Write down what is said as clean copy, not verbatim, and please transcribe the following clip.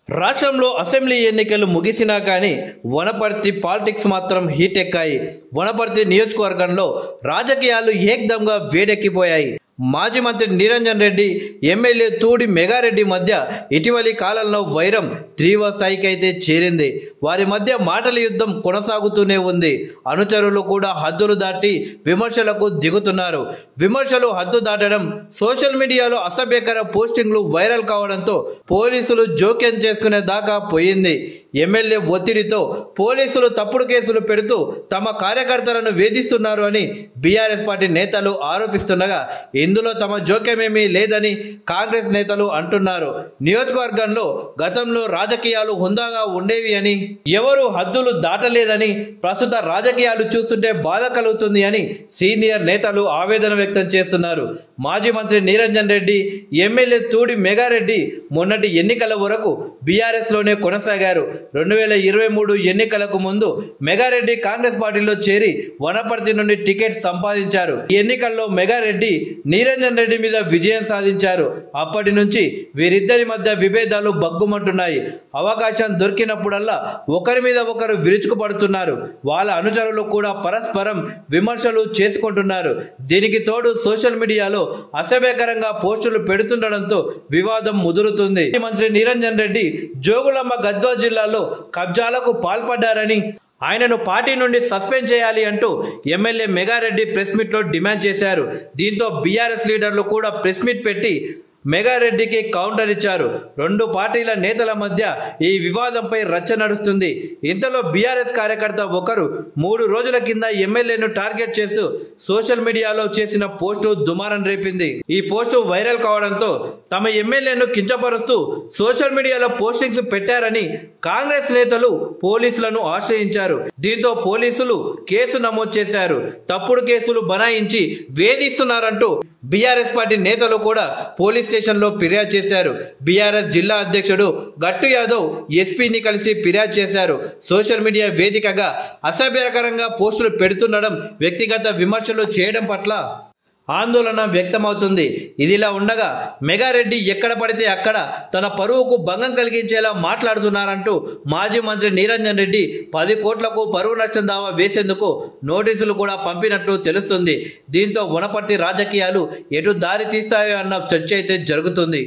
రాష్ట్రంలో అసెంబ్లీ ఎన్నికలు ముగిసినా కానీ వనపర్తి పాలిటిక్స్ మాత్రం హీట్ ఎక్కాయి. వనపర్తి నియోజకవర్గంలో రాజకీయాలు ఏకదంగా వేడెక్కిపోయాయి. మాజీ మంత్రి నిరంజన్ రెడ్డి, ఎమ్మెల్యే తూడి మెగారెడ్డి మధ్య ఇటీవలి కాలంలో వైరం తీవ్ర స్థాయికి అయితే చేరింది. వారి మధ్య మాటల యుద్ధం కొనసాగుతూనే ఉంది. అనుచరులు కూడా హద్దులు దాటి విమర్శలకు దిగుతున్నారు. విమర్శలు హద్దు దాటడం, సోషల్ మీడియాలో అసభ్యకర పోస్టింగ్లు వైరల్ కావడంతో పోలీసులు జోక్యం చేసుకునే దాకా పోయింది. ఎమ్మెల్యే ఒత్తిడితో పోలీసులు తప్పుడు కేసులు పెడుతూ తమ కార్యకర్తలను వేధిస్తున్నారు అని బీఆర్ఎస్ పార్టీ నేతలు ఆరోపిస్తుండగా, ఇందులో తమ జోక్యమేమీ లేదని కాంగ్రెస్ నేతలు అంటున్నారు. నియోజకవర్గంలో గతంలో రాజకీయాలు హుందాగా ఉండేవి అని, ఎవరు హద్దులు దాటలేదని, ప్రస్తుత రాజకీయాలు చూస్తుంటే బాధ కలుగుతుంది అని సీనియర్ నేతలు ఆవేదన వ్యక్తం చేస్తున్నారు. మాజీ మంత్రి నిరంజన్ రెడ్డి, ఎమ్మెల్యే తూడి మెగారెడ్డి మొన్నటి ఎన్నికల వరకు బీఆర్ఎస్ లోనే కొనసాగారు. 2023 ఎన్నికలకు ముందు మెగారెడ్డి కాంగ్రెస్ పార్టీలో చేరి వనపర్తి నుండి టికెట్ సంపాదించారు. ఈ ఎన్నికల్లో మెగారెడ్డి నిరంజన్ రెడ్డి మీద విజయం సాధించారు. అప్పటి నుంచి వీరిద్దరి మధ్య విభేదాలు బగ్గుమంటున్నాయి. అవకాశం దొరికినప్పుడల్లా ఒకరి మీద ఒకరు విరుచుకుపడుతున్నారు. వాళ్ళ అనుచరులు కూడా పరస్పరం విమర్శలు చేసుకుంటున్నారు. దీనికి తోడు సోషల్ మీడియాలో అసభ్యకరంగా పోస్టులు పెడుతుండడంతో వివాదం ముదురుతుంది. మంత్రి నిరంజన్ రెడ్డి జోగులాంబ గద్వాల జిల్లాలో కబ్జాలకు పాల్పడ్డారని, ఆయనను పార్టీ నుండి సస్పెండ్ చేయాలి అంటూ ఎమ్మెల్యే మెగారెడ్డి ప్రెస్ మీట్లో డిమాండ్ చేశారు. దీంతో బీఆర్ఎస్ లీడర్లు కూడా ప్రెస్ మీట్ పెట్టి మెగారెడ్డికి కౌంటర్ ఇచ్చారు. రెండు పార్టీల నేతల మధ్య ఈ వివాదంపై రచ్చ నడుస్తుంది. ఇంతలో బీఆర్ఎస్ కార్యకర్త ఒకరు 3 రోజుల కింద ఎమ్మెల్యేను టార్గెట్ చేస్తూ సోషల్ మీడియాలో చేసిన పోస్టు దుమారం రేపింది. ఈ పోస్టు వైరల్ కావడంతో తమ ఎమ్మెల్యేను కించపరుస్తూ సోషల్ మీడియాలో పోస్టింగ్స్ పెట్టారని కాంగ్రెస్ నేతలు పోలీసులను ఆశ్రయించారు. దీంతో పోలీసులు కేసు నమోదు చేశారు. తప్పుడు కేసులు బనాయించి వేధిస్తున్నారంటూ బీఆర్ఎస్ పార్టీ నేతలు కూడా పోలీస్ స్టేషన్లో ఫిర్యాదు చేశారు. బీఆర్ఎస్ జిల్లా అధ్యక్షుడు గట్టు యాదవ్ ఎస్పీని కలిసి ఫిర్యాదు చేశారు. సోషల్ మీడియా వేదికగా అసభ్యకరంగా పోస్టులు పెడుతుండడం, వ్యక్తిగత విమర్శలు చేయడం పట్ల ఆందోళన వ్యక్తమవుతుంది. ఇదిలా ఉండగా మెగారెడ్డి ఎక్కడ పడితే అక్కడ తన పరువుకు భంగం కలిగించేలా మాట్లాడుతున్నారంటూ మాజీ మంత్రి నిరంజన్ రెడ్డి 10 కోట్లకు పరువు నష్టం దావా వేసేందుకు నోటీసులు కూడా పంపినట్లు తెలుస్తుంది. దీంతో వనపర్తి రాజకీయాలు ఎటు దారి తీస్తాయో అన్న చర్చ అయితే జరుగుతుంది.